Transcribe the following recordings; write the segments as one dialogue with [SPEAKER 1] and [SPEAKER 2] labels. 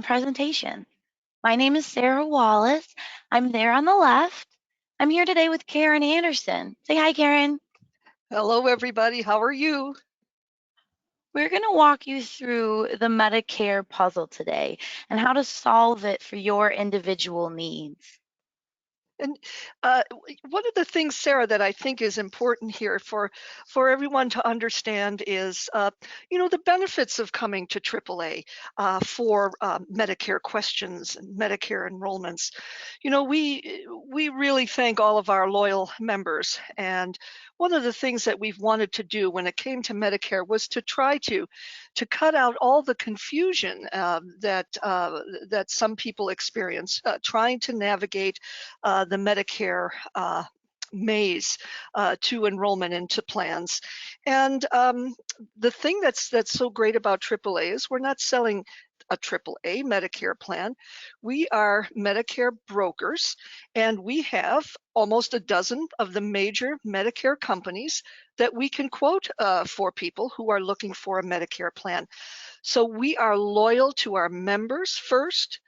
[SPEAKER 1] one presentation. My name is Sarah Wallace. I'm there on the left. I'm here today with Karen Anderson. Say hi, Karen.
[SPEAKER 2] Hello, everybody. How are you?
[SPEAKER 1] We're going to walk you through the Medicare puzzle today and how to solve it for your individual needs.
[SPEAKER 2] And one of the things, Sarah, that I think is important here for everyone to understand is, the benefits of coming to AAA for Medicare questions and Medicare enrollments. We really thank all of our loyal members, and one of the things that we've wanted to do when it came to Medicare was to try to cut out all the confusion that some people experience trying to navigate the Medicare maze to enrollment into plans. And the thing that's so great about AAA is we're not selling a AAA Medicare plan. We are Medicare brokers, and we have almost a dozen of the major Medicare companies that we can quote for people who are looking for a Medicare plan. So we are loyal to our members first.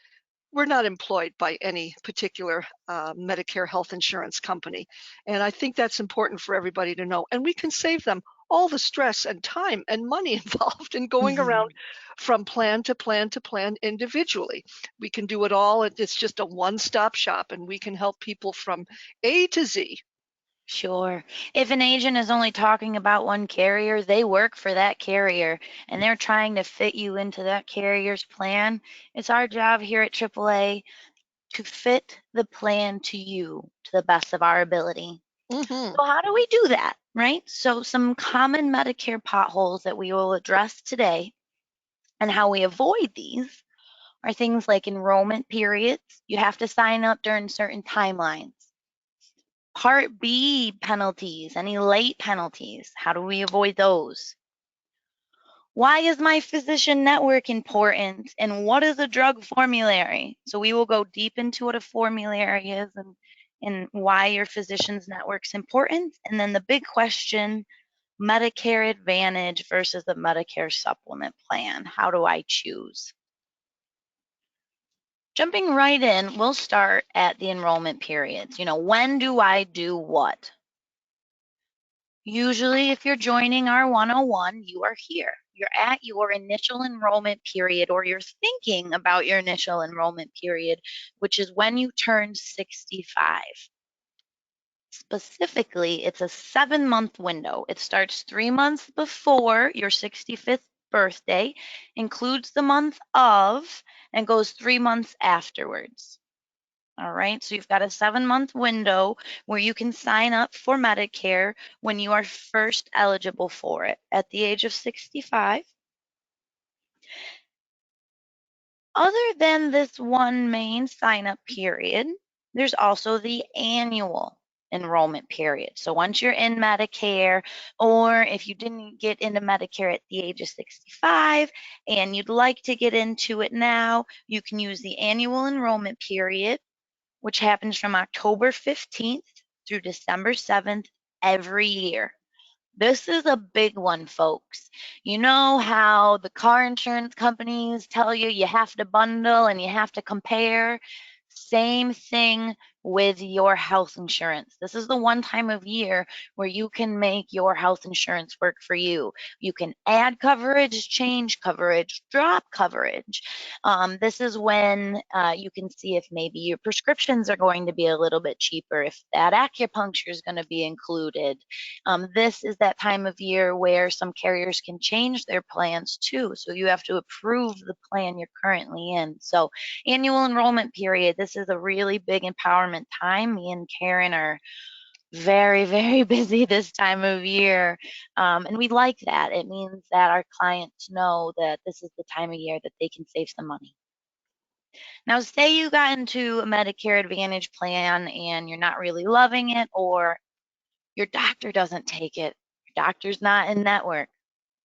[SPEAKER 2] We're not employed by any particular Medicare health insurance company. And I think that's important for everybody to know. And we can save them all the stress and time and money involved in going around from plan to plan to plan individually. We can do it all. It's just a one-stop shop, and we can help people from A to Z.
[SPEAKER 1] Sure. If an agent is only talking about one carrier, they work for that carrier and they're trying to fit you into that carrier's plan. It's our job here at AAA to fit the plan to you to the best of our ability.
[SPEAKER 2] Mm-hmm.
[SPEAKER 1] So how do we do that, right? So some common Medicare potholes that we will address today and how we avoid these are things like enrollment periods. You have to sign up during certain timelines. Part B penalties, any late penalties, how do we avoid those? Why is my physician network important and what is a drug formulary? So we will go deep into what a formulary is and why your physician's network's important. And then the big question, Medicare Advantage versus the Medicare Supplement plan. How do I choose? Jumping right in, we'll start at the enrollment periods. When do I do what? Usually, if you're joining our 101, you are here. You're at your initial enrollment period, or you're thinking about your initial enrollment period, which is when you turn 65. Specifically, it's a 7-month window. It starts 3 months before your 65th birthday, includes the month of, and goes 3 months afterwards. All right, so you've got a 7-month window where you can sign up for Medicare when you are first eligible for it at the age of 65. Other than this one main sign-up period, there's also the annual enrollment period. So once you're in Medicare, or if you didn't get into Medicare at the age of 65 and you'd like to get into it now, you can use the annual enrollment period, which happens from October 15th through December 7th every year. This is a big one, folks. You know how the car insurance companies tell you you have to bundle and you have to compare? Same thing with your health insurance. This is the one time of year where you can make your health insurance work for you. You can add coverage, change coverage, drop coverage. This is when you can see if maybe your prescriptions are going to be a little bit cheaper, if that acupuncture is going to be included. This is that time of year where some carriers can change their plans too. So you have to approve the plan you're currently in. So annual enrollment period, this is a really big empowerment time. Me and Karen are very, very busy this time of year. And we like that. It means that our clients know that this is the time of year that they can save some money. Now, say you got into a Medicare Advantage plan and you're not really loving it, or your doctor doesn't take it, your doctor's not in network.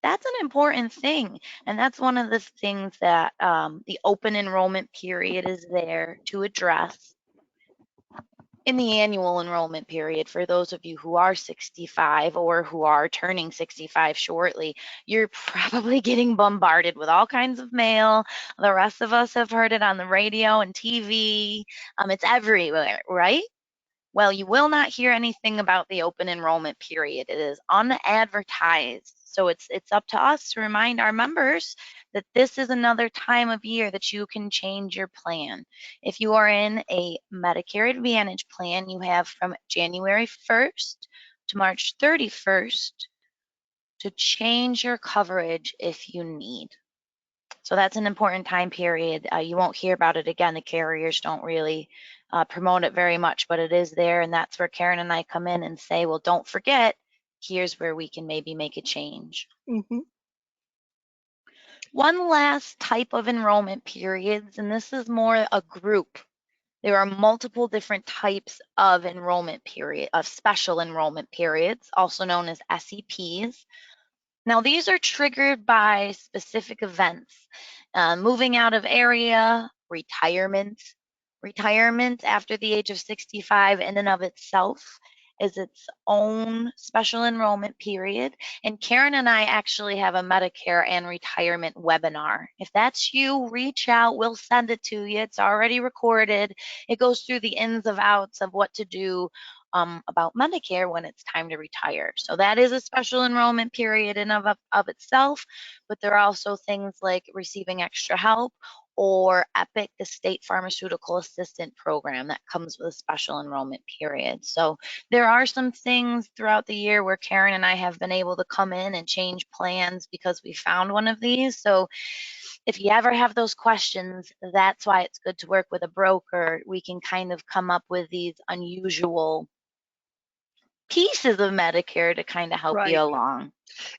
[SPEAKER 1] That's an important thing. And that's one of the things that the open enrollment period is there to address. in the annual enrollment period, for those of you who are 65 or who are turning 65 shortly, you're probably getting bombarded with all kinds of mail. The rest of us have heard it on the radio and TV. It's everywhere, right? Well, you will not hear anything about the open enrollment period. It is unadvertised. So it's up to us to remind our members that this is another time of year that you can change your plan. If you are in a Medicare Advantage plan, you have from January 1st to March 31st to change your coverage if you need. So that's an important time period. You won't hear about it again. The carriers don't really promote it very much, but it is there. And that's where Karen and I come in and say, well, don't forget, here's where we can maybe make a change.
[SPEAKER 2] Mhm.
[SPEAKER 1] One last type of enrollment periods, and this is more a group. There are multiple different types of enrollment period, of special enrollment periods, also known as SEPs. Now, these are triggered by specific events, moving out of area, retirement. Retirement after the age of 65 in and of itself is its own special enrollment period. And Karen and I actually have a Medicare and retirement webinar. If that's you, reach out. We'll send it to you. It's already recorded. It goes through the ins and outs of what to do about Medicare when it's time to retire. So that is a special enrollment period in of itself, but there are also things like receiving extra help or EPIC, the state pharmaceutical assistant program that comes with a special enrollment period. So there are some things throughout the year where Karen and I have been able to come in and change plans because we found one of these. So if you ever have those questions, that's why it's good to work with a broker. We can kind of come up with these unusual pieces of Medicare to kind of help you
[SPEAKER 2] Right.
[SPEAKER 1] along.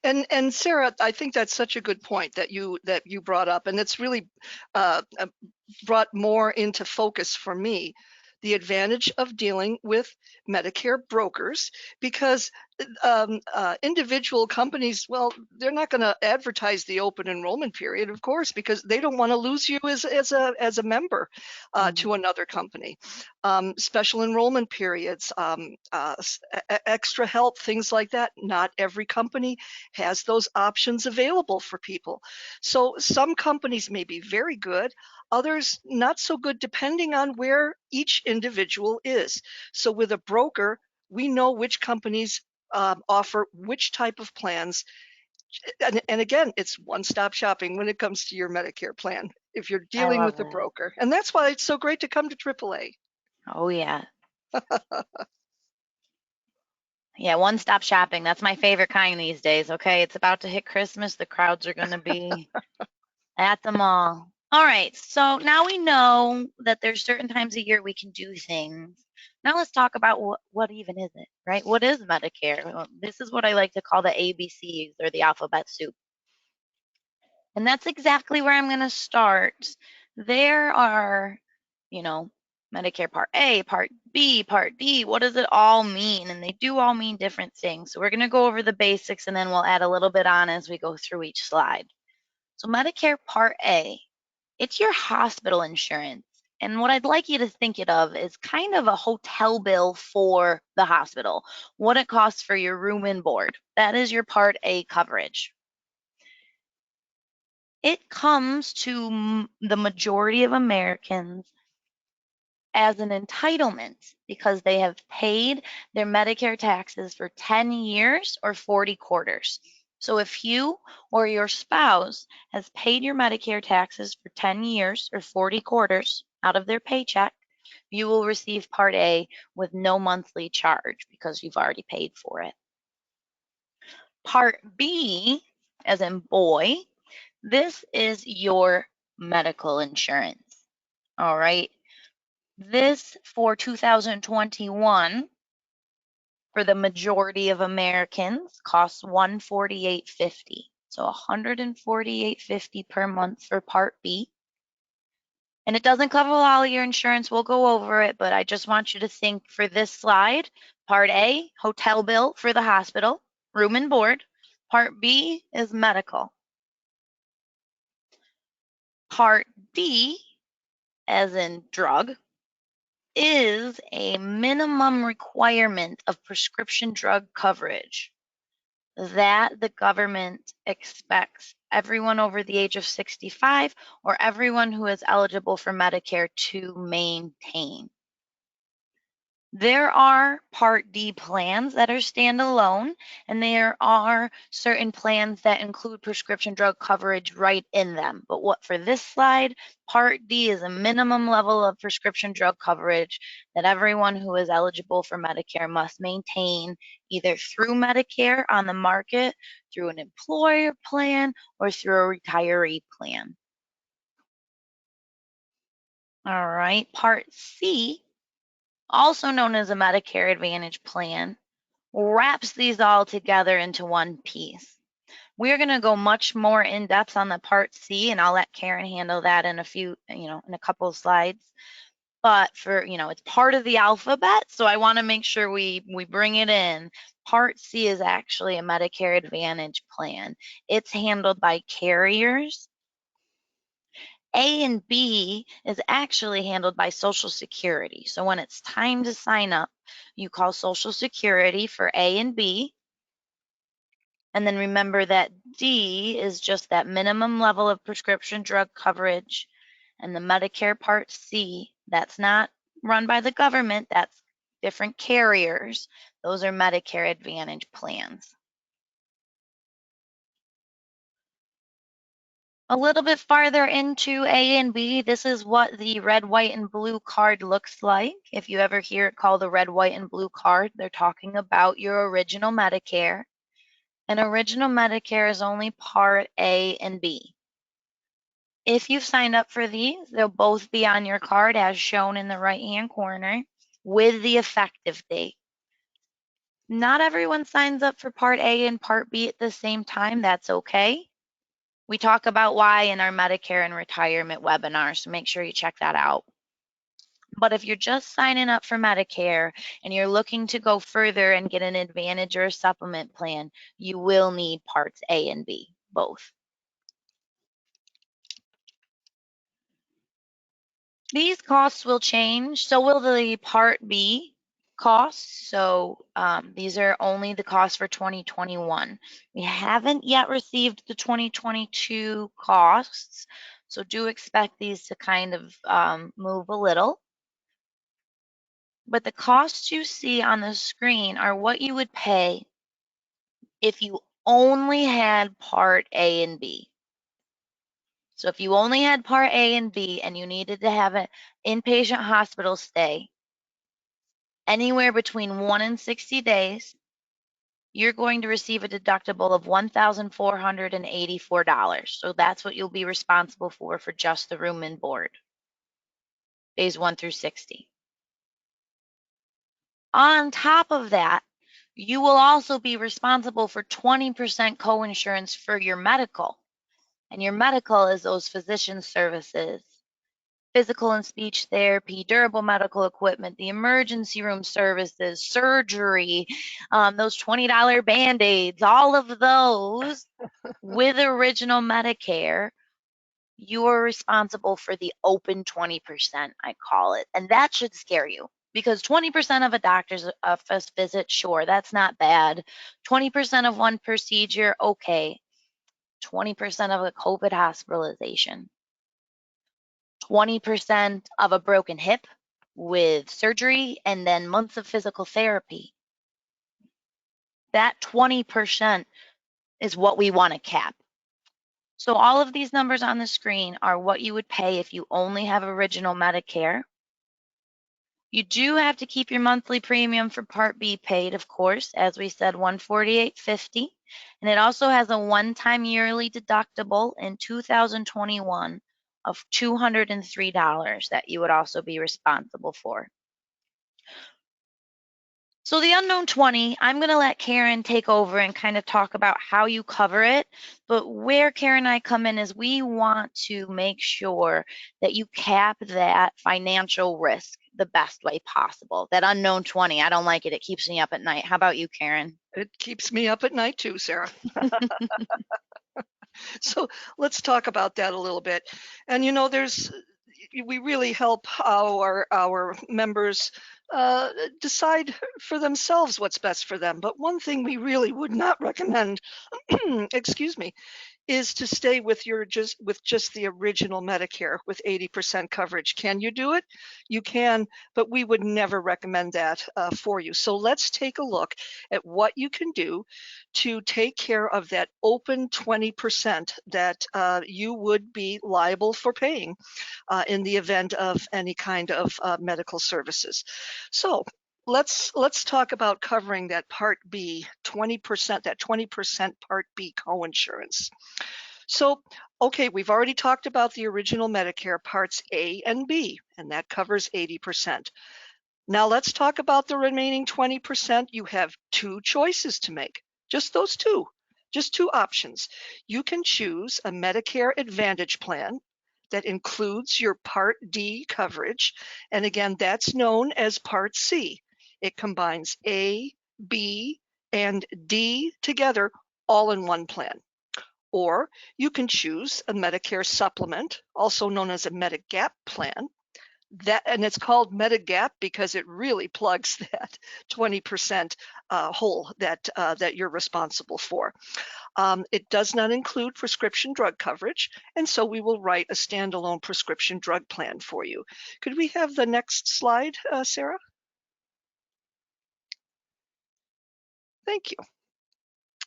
[SPEAKER 2] And Sarah, I think that's such a good point that you brought up, and it's really brought more into focus for me the advantage of dealing with Medicare brokers, because individual companies, well, they're not going to advertise the open enrollment period, of course, because they don't want to lose you as a member to another company. Special enrollment periods, extra help, things like that. Not every company has those options available for people. So some companies may be very good, others not so good, depending on where each individual is. So with a broker, we know which companies offer which type of plans. And again, it's one-stop shopping when it comes to your Medicare plan if you're
[SPEAKER 1] I
[SPEAKER 2] dealing
[SPEAKER 1] love
[SPEAKER 2] with a
[SPEAKER 1] that.
[SPEAKER 2] broker. And that's why it's so great to come to AAA.
[SPEAKER 1] Oh, yeah. Yeah, one-stop shopping. That's my favorite kind these days, okay? It's about to hit Christmas. The crowds are going to be at the mall. All right, so now we know that there's certain times a year we can do things. Now let's talk about what even is it, right? What is Medicare? Well, this is what I like to call the ABCs, or the alphabet soup. And that's exactly where I'm going to start. There are, you know, Medicare Part A, Part B, Part D. What does it all mean? And they do all mean different things. So we're going to go over the basics and then we'll add a little bit on as we go through each slide. So Medicare Part A, it's your hospital insurance. And what I'd like you to think it of is kind of a hotel bill for the hospital, what it costs for your room and board. That is your Part A coverage. It comes to the majority of Americans as an entitlement because they have paid their Medicare taxes for 10 years or 40 quarters. So if you or your spouse has paid your Medicare taxes for 10 years or 40 quarters out of their paycheck, you will receive Part A with no monthly charge because you've already paid for it. Part B, as in boy, this is your medical insurance. All right. This for 2021 for the majority of Americans costs $148.50. So $148.50 per month for Part B. And it doesn't cover all your insurance. We'll go over it, but I just want you to think for this slide, Part A, hotel bill for the hospital, room and board. Part B is medical. Part D, as in drug, is a minimum requirement of prescription drug coverage that the government expects everyone over the age of 65 or everyone who is eligible for Medicare to maintain. There are Part D plans that are standalone, and there are certain plans that include prescription drug coverage right in them. But what for this slide, Part D is a minimum level of prescription drug coverage that everyone who is eligible for Medicare must maintain either through Medicare on the market, through an employer plan, or through a retiree plan. All right, Part C, also known as a Medicare Advantage plan, wraps these all together into one piece. We're going to go much more in depth on the Part C, and I'll let Karen handle that in in a couple of slides. But it's part of the alphabet, so I want to make sure we bring it in. Part C is actually a Medicare Advantage plan. It's handled by carriers. A and B is actually handled by Social Security. So when it's time to sign up, you call Social Security for A and B. And then remember that D is just that minimum level of prescription drug coverage. And the Medicare Part C, that's not run by the government, that's different carriers. Those are Medicare Advantage plans. A little bit farther into A and B, this is what the red, white, and blue card looks like. If you ever hear it called the red, white, and blue card, they're talking about your original Medicare. And original Medicare is only Part A and B. If you've signed up for these, they'll both be on your card as shown in the right-hand corner with the effective date. Not everyone signs up for Part A and Part B at the same time. That's okay. We talk about why in our Medicare and retirement webinar, so make sure you check that out. But if you're just signing up for Medicare and you're looking to go further and get an Advantage or a supplement plan, you will need Parts A and B, both. These costs will change, so will the Part B costs. So these are only the costs for 2021. We haven't yet received the 2022 costs, so do expect these to kind of move a little. But the costs you see on the screen are what you would pay if you only had Part A and B. So if you only had Part A and B and you needed to have an inpatient hospital stay, anywhere between 1 and 60 days, you're going to receive a deductible of $1,484. So that's what you'll be responsible for just the room and board, days 1 through 60. On top of that, you will also be responsible for 20% coinsurance for your medical. And your medical is those physician services, physical and speech therapy, durable medical equipment, the emergency room services, surgery, those $20 Band-Aids, all of those with original Medicare, you are responsible for the open 20%, I call it. And that should scare you because 20% of a doctor's office visit, sure, that's not bad. 20% of one procedure, okay. 20% of a COVID hospitalization. 20% of a broken hip with surgery and then months of physical therapy. That 20% is what we want to cap. So all of these numbers on the screen are what you would pay if you only have original Medicare. You do have to keep your monthly premium for Part B paid, of course, as we said, $148.50. And it also has a one-time yearly deductible in 2021 of $203 that you would also be responsible for. So the unknown 20, I'm going to let Karen take over and kind of talk about how you cover it. But where Karen and I come in is we want to make sure that you cap that financial risk the best way possible. That unknown 20, I don't like it. It keeps me up at night. How about you, Karen?
[SPEAKER 2] It keeps me up at night too, Sarah. So let's talk about that a little bit. And there's we really help our members decide for themselves what's best for them. But one thing we really would not recommend, excuse me, is to stay with just the original Medicare with 80% coverage. Can you do it? You can, but we would never recommend that for you. So let's take a look at what you can do to take care of that open 20% that you would be liable for paying in the event of any kind of medical services. So let's talk about covering that Part B 20%, that 20% Part B coinsurance. So, okay, we've already talked about the original Medicare Parts A and B, and that covers 80%. Now let's talk about the remaining 20%. You have two choices to make, just those two, just two options. You can choose a Medicare Advantage plan that includes your Part D coverage, and again, that's known as Part C. It combines A, B, and D together all in one plan. Or you can choose a Medicare Supplement, also known as a Medigap plan. And it's called Medigap because it really plugs that 20% hole that you're responsible for. It does not include prescription drug coverage, and so we will write a standalone prescription drug plan for you. Could we have the next slide, Sarah? Thank you.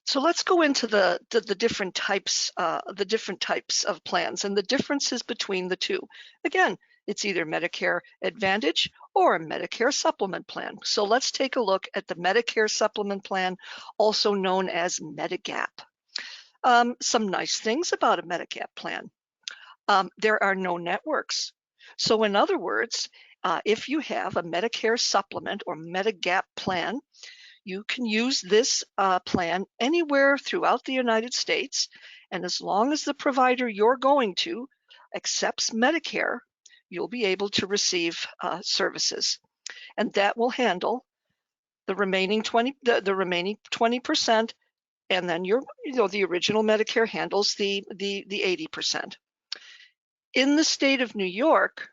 [SPEAKER 2] So let's go into the different types of plans and the differences between the two. Again, it's either Medicare Advantage or a Medicare Supplement plan. So let's take a look at the Medicare Supplement plan, also known as Medigap. Some nice things about a Medigap plan. There are no networks. So in other words, if you have a Medicare Supplement or Medigap plan, you can use this plan anywhere throughout the United States, and as long as the provider you're going to accepts Medicare, you'll be able to receive services, and that will handle the remaining 20%, and then the original Medicare handles the 80%. In the state of New York,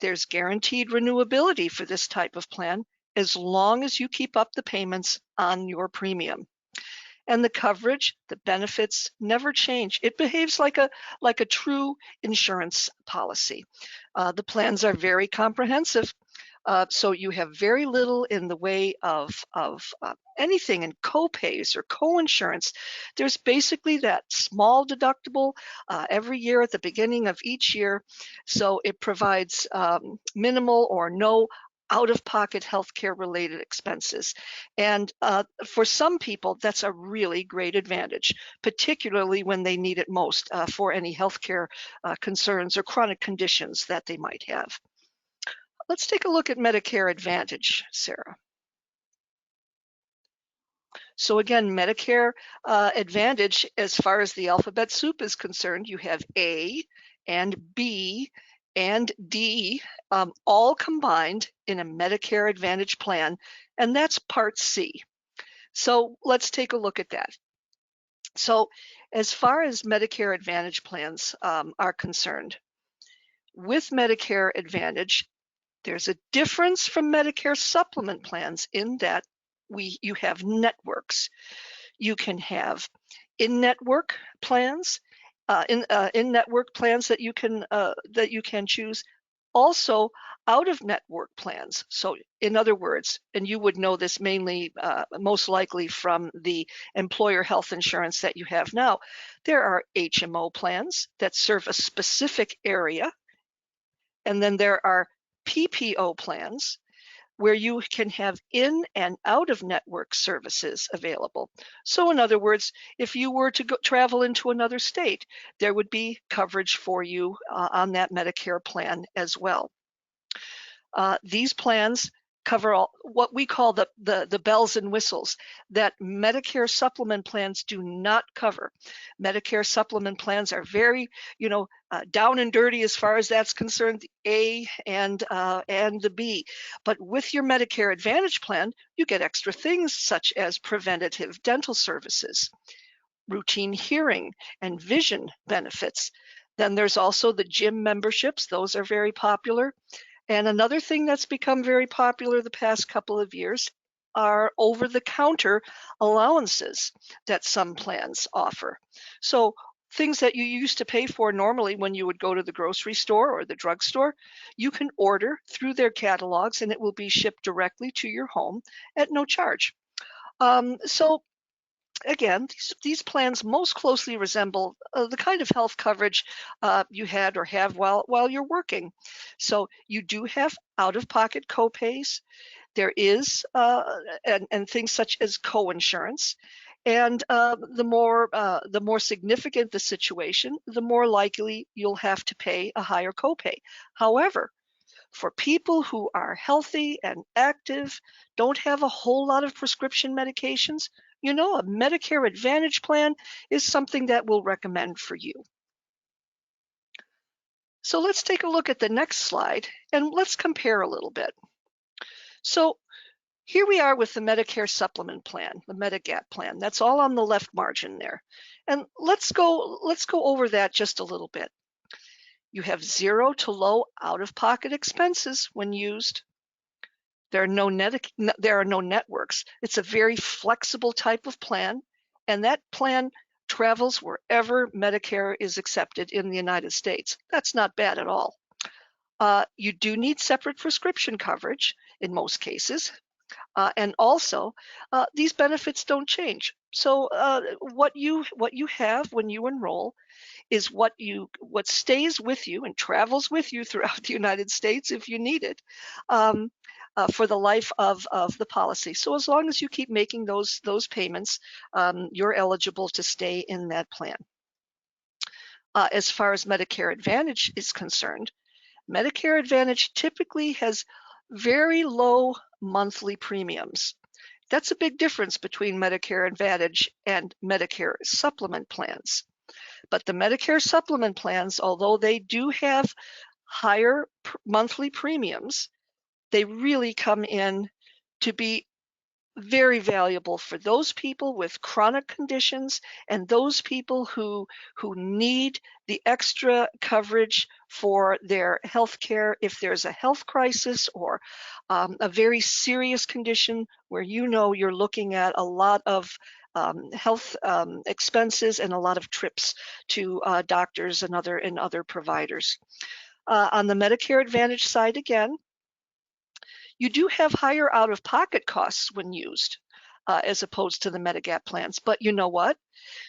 [SPEAKER 2] there's guaranteed renewability for this type of plan, as long as you keep up the payments on your premium. And the coverage, the benefits never change. It behaves like a true insurance policy. The plans are very comprehensive, so you have very little in the way of anything in co-pays or co-insurance. There's basically that small deductible every year at the beginning of each year, so it provides minimal or no out-of-pocket healthcare related expenses. And for some people, that's a really great advantage, particularly when they need it most for any healthcare concerns or chronic conditions that they might have. Let's take a look at Medicare Advantage, Sarah. So again, Medicare Advantage, as far as the alphabet soup is concerned, you have A and B and D all combined in a Medicare Advantage plan, and that's Part C. So let's take a look at that. So as far as Medicare Advantage plans are concerned, with Medicare Advantage, there's a difference from Medicare Supplement plans in that you have networks. You can have in-network plans, in-network plans that you can choose. Also, out-of-network plans. So, in other words, and you would know this mainly, most likely from the employer health insurance that you have now, there are HMO plans that serve a specific area, and then there are PPO plans where you can have in and out of network services available. So in other words, if you were to travel into another state, there would be coverage for you on that Medicare plan as well. These plans cover what we call the bells and whistles that Medicare Supplement plans do not cover. Medicare Supplement plans are very, down and dirty as far as that's concerned, the A and the B. But with your Medicare Advantage plan, you get extra things such as preventative dental services, routine hearing and vision benefits. Then there's also the gym memberships. Those are very popular. And another thing that's become very popular the past couple of years are over-the-counter allowances that some plans offer. So things that you used to pay for normally when you would go to the grocery store or the drugstore, you can order through their catalogs and it will be shipped directly to your home at no charge. So again, these plans most closely resemble the kind of health coverage you had or have while you're working. So you do have out-of-pocket copays. There is and things such as coinsurance. And the more significant the situation, the more likely you'll have to pay a higher copay. However, for people who are healthy and active, don't have a whole lot of prescription medications, a Medicare Advantage plan is something that we'll recommend for you. So let's take a look at the next slide and let's compare a little bit. So here we are with the Medicare Supplement plan, the Medigap plan. That's all on the left margin there. And let's go over that just a little bit. You have zero to low out-of-pocket expenses when used. There are no networks. It's a very flexible type of plan, and that plan travels wherever Medicare is accepted in the United States. That's not bad at all. You do need separate prescription coverage in most cases, and also these benefits don't change. So what you have when you enroll is what stays with you and travels with you throughout the United States if you need it for the life of the policy. So as long as you keep making those payments, you're eligible to stay in that plan. As far as Medicare Advantage is concerned, Medicare Advantage typically has very low monthly premiums. That's a big difference between Medicare Advantage and Medicare Supplement plans. But the Medicare Supplement plans, although they do have higher monthly premiums, they really come in to be very valuable for those people with chronic conditions and those people who need the extra coverage for their health care if there's a health crisis or a very serious condition where you're looking at a lot of health expenses and a lot of trips to doctors and other providers. On the Medicare Advantage side again, you do have higher out-of-pocket costs when used, as opposed to the Medigap plans. But you know what?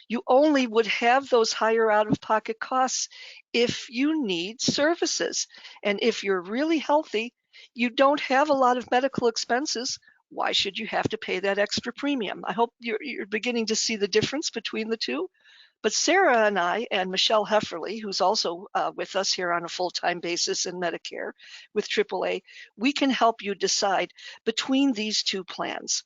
[SPEAKER 2] You only would have those higher out-of-pocket costs if you need services. And if you're really healthy, you don't have a lot of medical expenses. Why should you have to pay that extra premium? I hope you're beginning to see the difference between the two. But Sarah and I and Michelle Hefferly, who's also with us here on a full-time basis in Medicare with AAA, we can help you decide between these two plans.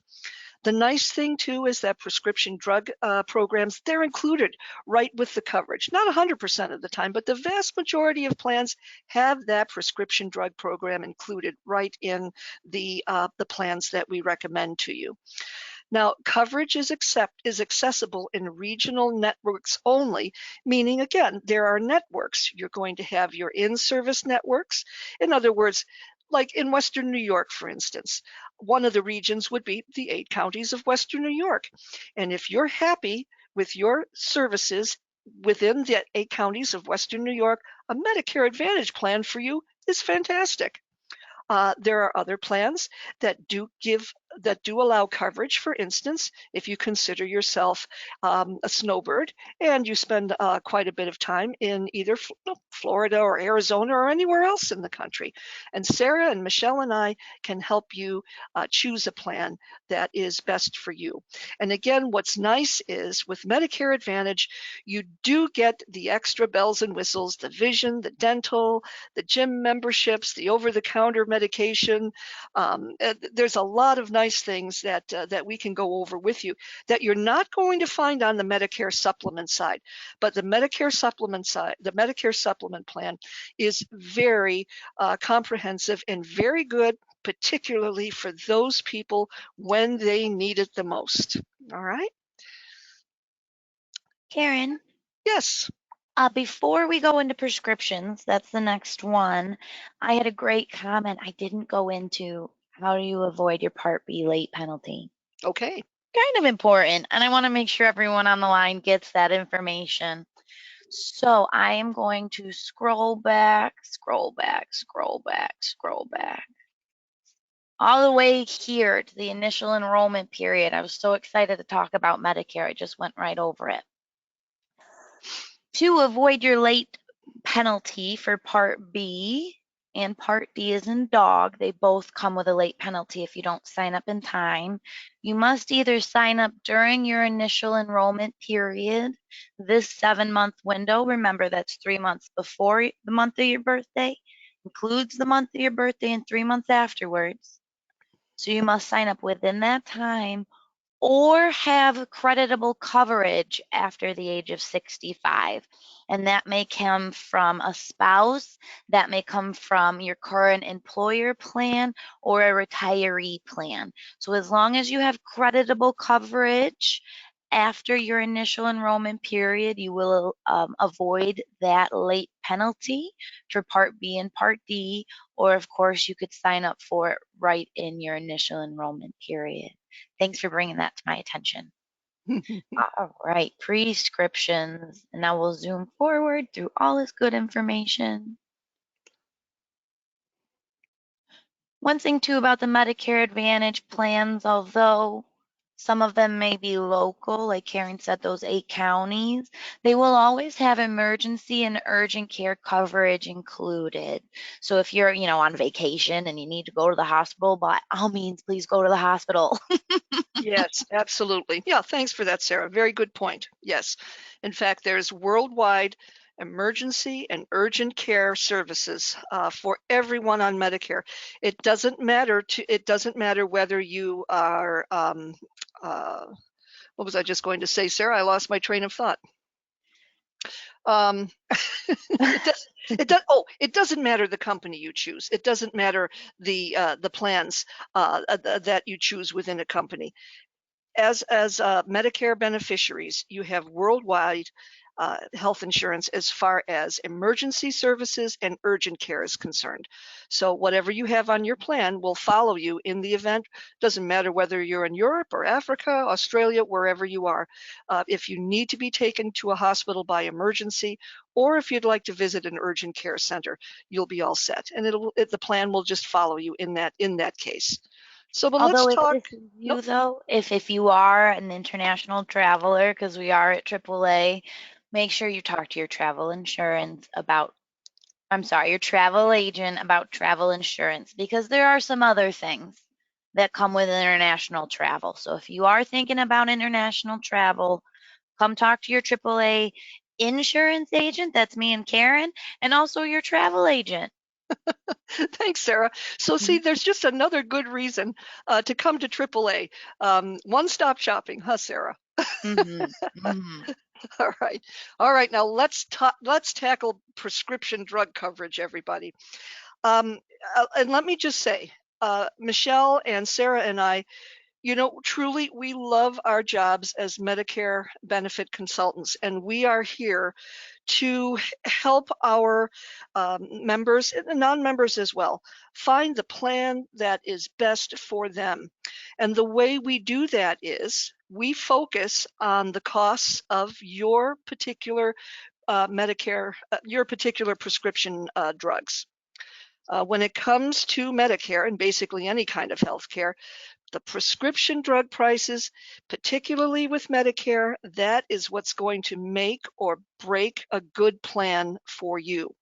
[SPEAKER 2] The nice thing too is that prescription drug programs, they're included right with the coverage. Not 100% of the time, but the vast majority of plans have that prescription drug program included right in the plans that we recommend to you. Now, coverage is accessible in regional networks only, meaning, again, there are networks. You're going to have your in-service networks. In other words, like in Western New York, for instance, one of the regions would be the 8 counties of Western New York. And if you're happy with your services within the 8 counties of Western New York, a Medicare Advantage plan for you is fantastic. There are other plans that do allow coverage. For instance, if you consider yourself a snowbird and you spend quite a bit of time in either Florida or Arizona or anywhere else in the country. And Sarah and Michelle and I can help you choose a plan that is best for you. And again, what's nice is with Medicare Advantage, you do get the extra bells and whistles, the vision, the dental, the gym memberships, the over-the-counter medication. There's a lot of nice things that we can go over with you that you're not going to find on the Medicare Supplement side. But the Medicare Supplement plan is very comprehensive and very good, particularly for those people when they need it the most. All right?
[SPEAKER 1] Karen,
[SPEAKER 2] Yes.
[SPEAKER 1] Before we go into prescriptions, that's the next one. I had a great comment. I didn't go into how do you avoid your Part B late penalty.
[SPEAKER 2] Okay.
[SPEAKER 1] Kind of important, and I want to make sure everyone on the line gets that information. So I am going to scroll back, scroll back, scroll back, scroll back, all the way here to the initial enrollment period. I was so excited to talk about Medicare, I just went right over it. To avoid your late penalty for Part B and Part D is in dog, they both come with a late penalty if you don't sign up in time. You must either sign up during your initial enrollment period, this 7-month window, remember that's 3 months before the month of your birthday, includes the month of your birthday and 3 months afterwards. So you must sign up within that time or have creditable coverage after the age of 65. And that may come from a spouse, that may come from your current employer plan or a retiree plan. So as long as you have creditable coverage after your initial enrollment period, you will avoid that late penalty for Part B and Part D, or of course you could sign up for it right in your initial enrollment period. Thanks for bringing that to my attention. All right, prescriptions. And now we'll zoom forward through all this good information. One thing too about the Medicare Advantage plans, although some of them may be local, like Karen said, those 8 counties, they will always have emergency and urgent care coverage included. So if you're, on vacation and you need to go to the hospital, by all means, please go to the hospital.
[SPEAKER 2] Yes, absolutely. Yeah, thanks for that, Sarah. Very good point. Yes. In fact, there's worldwide emergency and urgent care services for everyone on Medicare. It doesn't matter whether you are what was I just going to say, Sarah? I lost my train of thought. Um, it doesn't matter the company you choose. It doesn't matter the plans that you choose within a company. As Medicare beneficiaries, you have worldwide health insurance as far as emergency services and urgent care is concerned. So whatever you have on your plan will follow you in the event. Doesn't matter whether you're in Europe or Africa, Australia, wherever you are. If you need to be taken to a hospital by emergency, or if you'd like to visit an urgent care center, you'll be all set, and the plan will just follow you in that case. So, but let's
[SPEAKER 1] Although if
[SPEAKER 2] talk.
[SPEAKER 1] this is
[SPEAKER 2] No,
[SPEAKER 1] you though, if you are an international traveler, because we are at AAA, make sure you talk to your travel insurance about, I'm sorry, your travel agent about travel insurance, because there are some other things that come with international travel. So if you are thinking about international travel, come talk to your AAA insurance agent, that's me and Karen, and also your travel agent.
[SPEAKER 2] thanks, Sarah. So, see,
[SPEAKER 1] Mhm.
[SPEAKER 2] there's just another good reason to come to AAA. One-stop shopping, huh, Sarah?
[SPEAKER 1] Mhm. Mhm.
[SPEAKER 2] All right, all right. Now let's tackle prescription drug coverage, everybody. Um, and let me just say, Michelle and Sarah and I, truly, we love our jobs as Medicare benefit consultants, and we are here to help our members and the non-members as well find the plan that is best for them. And the way we do that is we focus on the costs of your particular Medicare, your particular prescription drugs. When it comes to Medicare and basically any kind of health care, the prescription drug prices, particularly with Medicare, that is what's going to make or break a good plan for you.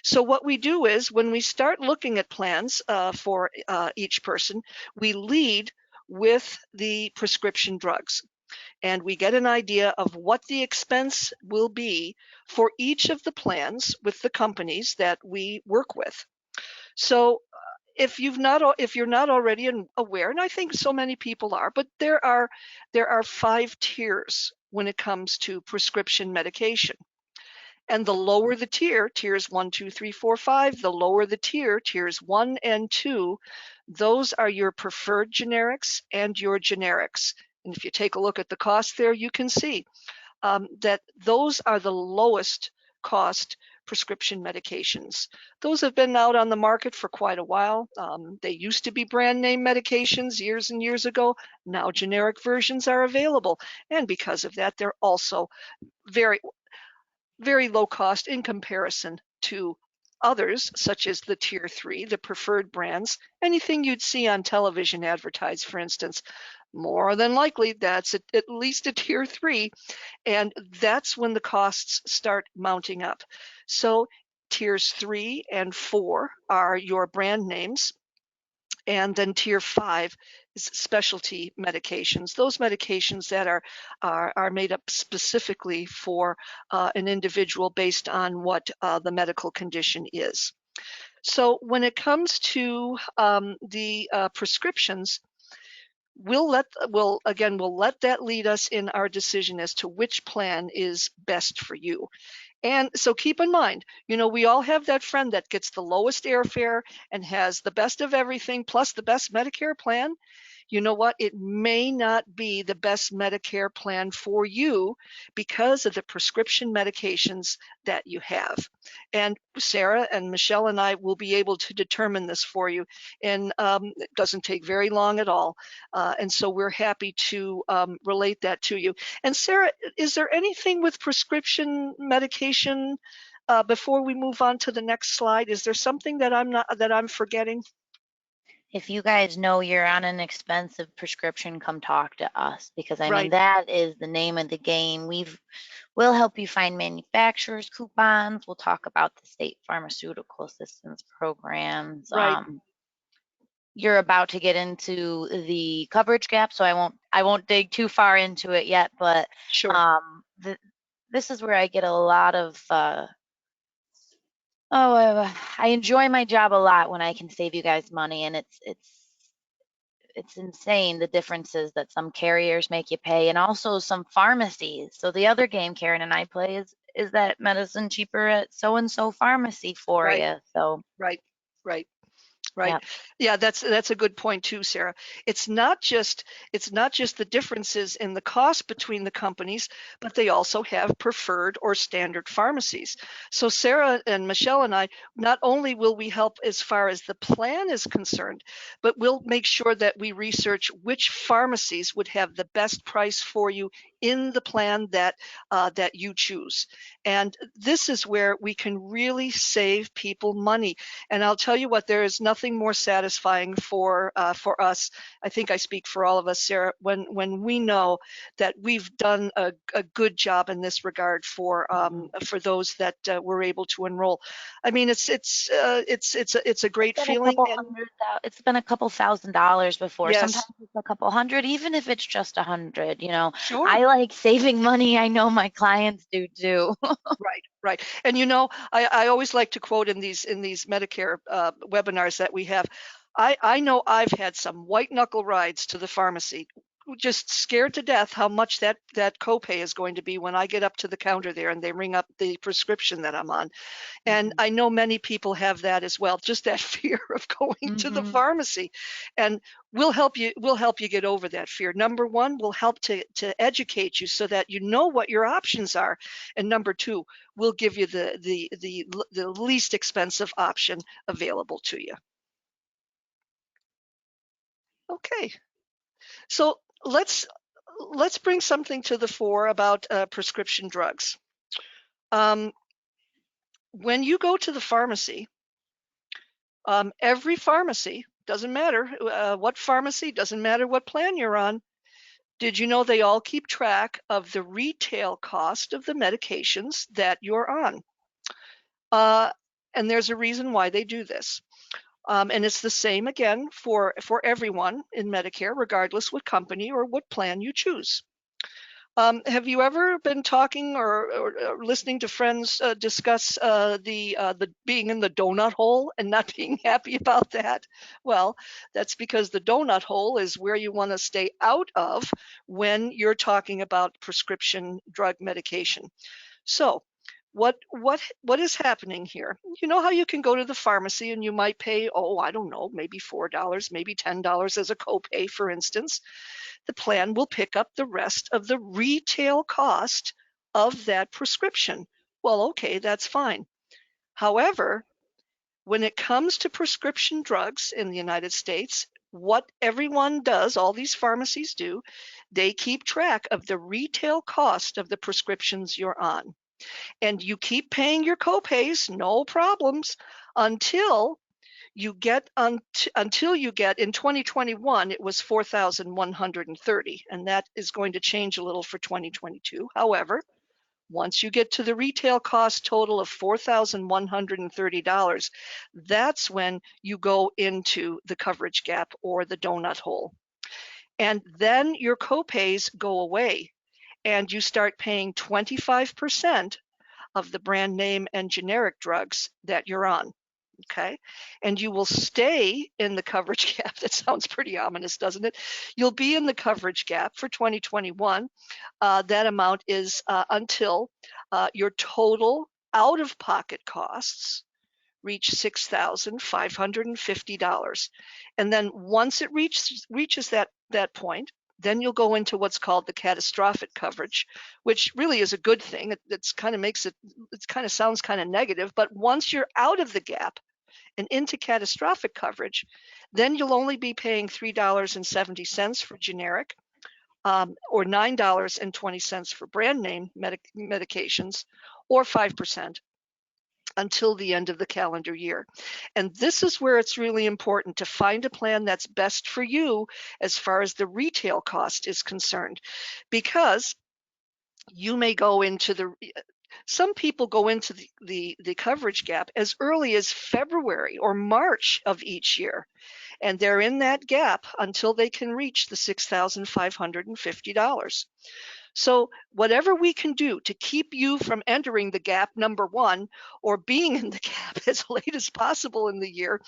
[SPEAKER 2] So what we do is when we start looking at plans for each person, we lead with the prescription drugs. And we get an idea of what the expense will be for each of the plans with the companies that we work with. So if you're not already aware, and I think so many people are, but there are 5 tiers when it comes to prescription medication. And the lower the tier, tiers 1, 2, 3, 4, 5, the lower the tier, tiers 1 and 2, those are your preferred generics and your generics. And if you take a look at the cost there, you can see that those are the lowest cost prescription medications. Those have been out on the market for quite a while. They used to be brand name medications years and years ago. Now generic versions are available. And because of that, they're also very, very low cost in comparison to others, such as the tier 3, the preferred brands. Anything you'd see on television advertised, for instance, more than likely that's at least a tier 3, and that's when the costs start mounting up. So tiers 3 and 4 are your brand names, and then tier 5 is specialty medications, those medications that are made up specifically for an individual based on what the medical condition is. So when it comes to the prescriptions, we'll let that lead us in our decision as to which plan is best for you. And so keep in mind, we all have that friend that gets the lowest airfare and has the best of everything plus the best Medicare plan. You know what? It may not be the best Medicare plan for you because of the prescription medications that you have. And Sarah and Michelle and I will be able to determine this for you. And it doesn't take very long at all. And so we're happy to relate that to you. And Sarah, is there anything with prescription medication before we move on to the next slide? Is there something that I'm forgetting?
[SPEAKER 1] If you guys know you're on an expensive prescription, come talk to us, because I mean,
[SPEAKER 2] Right,
[SPEAKER 1] that is the name of the game. We'll help you find manufacturers coupons. We'll talk about the state pharmaceutical assistance programs.
[SPEAKER 2] right,
[SPEAKER 1] You're about to get into the coverage gap, so I won't dig too far into it yet, but
[SPEAKER 2] sure.
[SPEAKER 1] um, this is where I get a lot of I enjoy my job a lot when I can save you guys money, and it's insane the differences that some carriers make you pay, and also some pharmacies. So the other game Karen and I play is that medicine cheaper at so and so pharmacy for
[SPEAKER 2] Right,
[SPEAKER 1] you. So
[SPEAKER 2] right, right. Right.
[SPEAKER 1] yeah.
[SPEAKER 2] Yeah, that's a good point too, Sarah. It's not just the differences in the cost between the companies, but they also have preferred or standard pharmacies. So Sarah and Michelle and I, not only will we help as far as the plan is concerned, but we'll make sure that we research which pharmacies would have the best price for you in the plan that you choose. And this is where we can really save people money. And I'll tell you what, there is nothing more satisfying for us. I think I speak for all of us, Sarah, when we know that we've done a good job in this regard
[SPEAKER 1] Mhm.
[SPEAKER 2] for those that we're able to enroll. I mean, it's a great
[SPEAKER 1] Been a
[SPEAKER 2] feeling,
[SPEAKER 1] couple
[SPEAKER 2] and
[SPEAKER 1] hundred it's been a couple $1,000s before. Sometimes
[SPEAKER 2] yes,
[SPEAKER 1] it's a couple hundred, even if it's just 100.
[SPEAKER 2] sure.
[SPEAKER 1] I like saving money. I know my clients do too.
[SPEAKER 2] Right, right. And I always like to quote in these Medicare webinars that we have. I know I've had some white knuckle rides to the pharmacy, just scared to death how much that copay is going to be when I get up to the counter there and they ring up the prescription that I'm on. And
[SPEAKER 1] Mhm.
[SPEAKER 2] I know many people have that as well, just that fear of going to the
[SPEAKER 1] Mhm.
[SPEAKER 2] pharmacy. And we'll help you get over that fear. Number one, we'll help to educate you so that you know what your options are. And number two, we'll give you the least expensive option available to you. Okay. So let's bring something to the fore about prescription drugs. Um, when you go to the pharmacy, every pharmacy, doesn't matter what pharmacy, doesn't matter what plan you're on. Did you know they all keep track of the retail cost of the medications that you're on? Uh, and there's a reason why they do this. And it's the same again for everyone in Medicare, regardless what company or what plan you choose. Have you ever been talking or listening to friends discuss the being in the donut hole and not being happy about that? Well, that's because the donut hole is where you want to stay out of when you're talking about prescription drug medication. So, what is happening here? You know how you can go to the pharmacy and you might pay, oh, I don't know, maybe $4, maybe $10 as a copay, for instance. The plan will pick up the rest of the retail cost of that prescription. Well, okay, that's fine. However, when it comes to prescription drugs in the United States, what everyone does, all these pharmacies do, they keep track of the retail cost of the prescriptions you're on. And you keep paying your copays, no problems, until you get until you get in 2021 it was 4,130, and that is going to change a little for 2022. However, once you get to the retail cost total of $4,130, that's when you go into the coverage gap or the donut hole. And then your copays go away and you start paying 25% of the brand name and generic drugs that you're on. Okay. And you will stay in the coverage gap. That sounds pretty ominous, doesn't it? You'll be in the coverage gap for 2021. That amount is until your total out of pocket costs reach $6,550. And then once it reaches that point, then you'll go into what's called the catastrophic coverage, which really is a good thing. It kind of sounds kind of negative, but once you're out of the gap and into catastrophic coverage, then you'll only be paying $3.70 for generic, or $9.20 for brand name medications, or 5% until the end of the calendar year. And this is where it's really important to find a plan that's best for you as far as the retail cost is concerned, because you may go into some people go into the coverage gap as early as February or March of each year, and they're in that gap until they can reach the $6,550. So whatever we can do to keep you from entering the gap, number one, or being in the gap as late as possible in the year,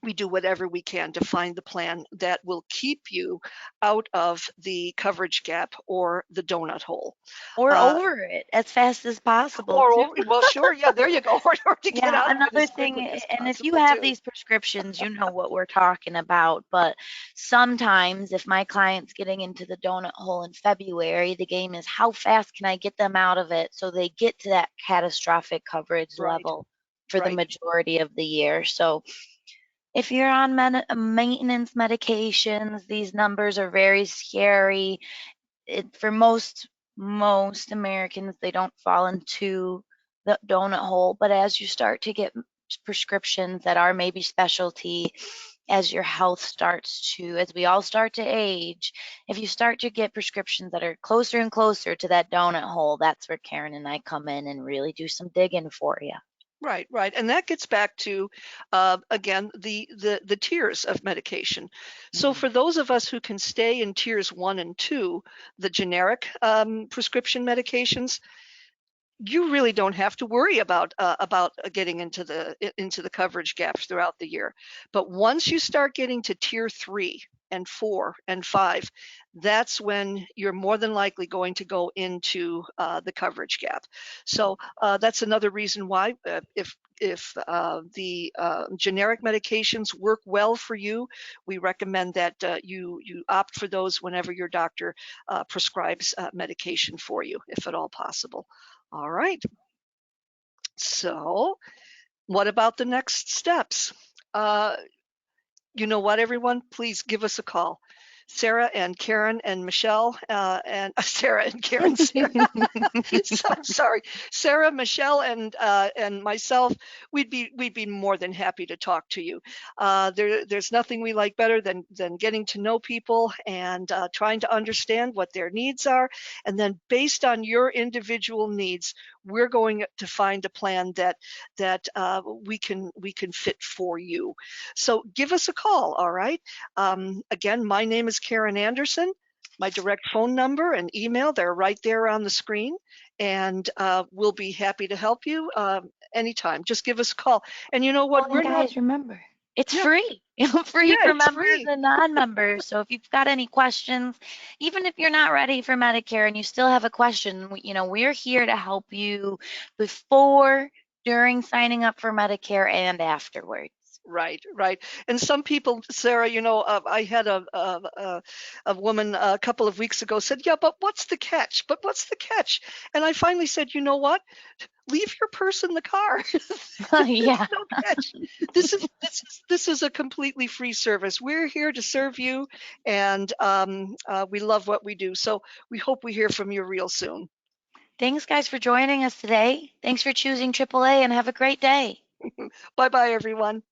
[SPEAKER 2] we do whatever we can to find the plan that will keep you out of the coverage gap or the donut hole.
[SPEAKER 1] Or over it as fast as possible
[SPEAKER 2] Or
[SPEAKER 1] too.
[SPEAKER 2] well, sure, yeah, there you go. Or to get
[SPEAKER 1] Yeah,
[SPEAKER 2] out of it
[SPEAKER 1] another
[SPEAKER 2] as
[SPEAKER 1] thing,
[SPEAKER 2] quickly as
[SPEAKER 1] and if you
[SPEAKER 2] possible
[SPEAKER 1] have
[SPEAKER 2] too.
[SPEAKER 1] these prescriptions, you know what we're talking about. But sometimes, if my client's getting into the donut hole in February, the game is how fast can I get them out of it so they get to that catastrophic coverage
[SPEAKER 2] Right,
[SPEAKER 1] level for the
[SPEAKER 2] right,
[SPEAKER 1] majority of the year. So if you're on maintenance medications, these numbers are very scary. For most Americans, they don't fall into the donut hole. But as you start to get prescriptions that are maybe specialty, as your health starts to, as we all start to age, if you start to get prescriptions that are closer and closer to that donut hole, that's where Karen and I come in and really do some digging for you.
[SPEAKER 2] right, right. And that gets back to, again, the tiers of medication. So
[SPEAKER 1] Mhm.
[SPEAKER 2] for those of us who can stay in tiers 1 and 2, the generic prescription medications, you really don't have to worry about getting into the coverage gaps throughout the year. But once you start getting to tier 3 and 4 and 5, that's when you're more than likely going to go into the coverage gap. So that's another reason why, if the generic medications work well for you, we recommend that you opt for those whenever your doctor prescribes medication for you, if at all possible. All right. So what about the next steps? You know what, everyone? Please give us a call. Sarah and Karen and Michelle and Sarah and Karen, Sarah. I'm sorry, Sarah, Michelle, and myself. We'd be more than happy to talk to you. There's nothing we like better than getting to know people and trying to understand what their needs are, and then based on your individual needs, we're going to find a plan that we can fit for you. So give us a call. All right. Again, my name is Karen Anderson. My direct phone number and email, they're right there on the screen, and we'll be happy to help you anytime. Just give us a call. And you know
[SPEAKER 1] Oh,
[SPEAKER 2] what?
[SPEAKER 1] and
[SPEAKER 2] We're not,
[SPEAKER 1] guys, remember, it's
[SPEAKER 2] yeah,
[SPEAKER 1] free. Free
[SPEAKER 2] yeah,
[SPEAKER 1] for
[SPEAKER 2] it's
[SPEAKER 1] members
[SPEAKER 2] free.
[SPEAKER 1] and non-members. So if you've got any questions, even if you're not ready for Medicare and you still have a question, we're here to help you before, during signing up for Medicare and afterwards.
[SPEAKER 2] Right, right. And some people, Sarah, I had a woman a couple of weeks ago said, "Yeah, but what's the catch? But what's the catch?" And I finally said, "You know what? Leave your purse in the car. There's
[SPEAKER 1] Yeah.
[SPEAKER 2] no catch. This is a completely free service. We're here to serve you, and we love what we do. So we hope we hear from you real soon.
[SPEAKER 1] Thanks, guys, for joining us today. Thanks for choosing AAA and have a great day.
[SPEAKER 2] Bye bye, everyone."